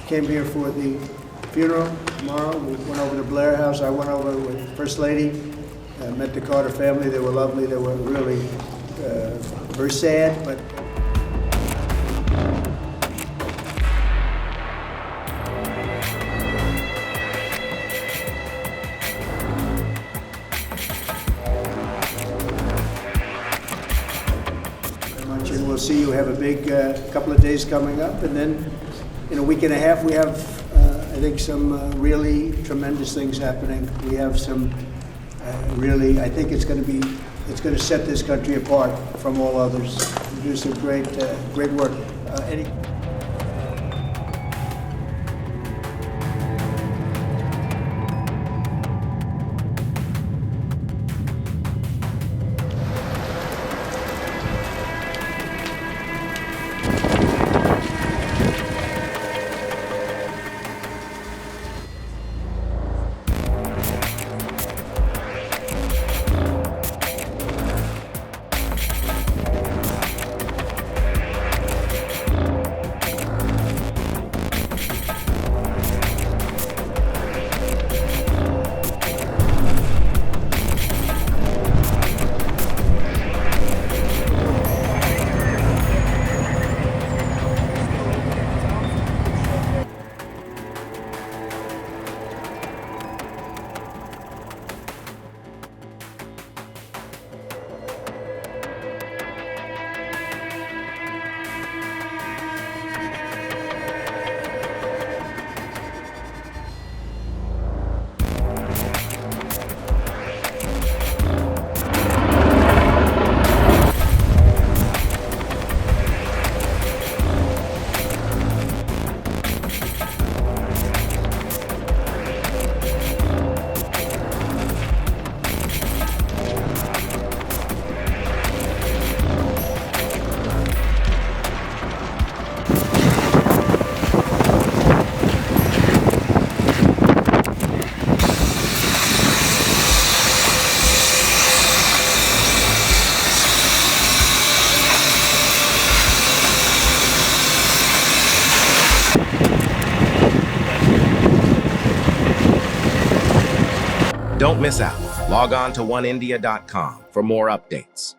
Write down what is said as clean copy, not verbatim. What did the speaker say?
came here for the funeral tomorrow. We went over to Blair House. I went over with First Lady, met the Carter family. They were lovely. They were really very sad, but and we'll see you have a big couple of days coming up, and then in a week and a half we have I think some really tremendous things happening. We have some really, I think it's going to set this country apart from all others. We do some great work. Eddie? Don't miss out. Log on to oneindia.com for more updates.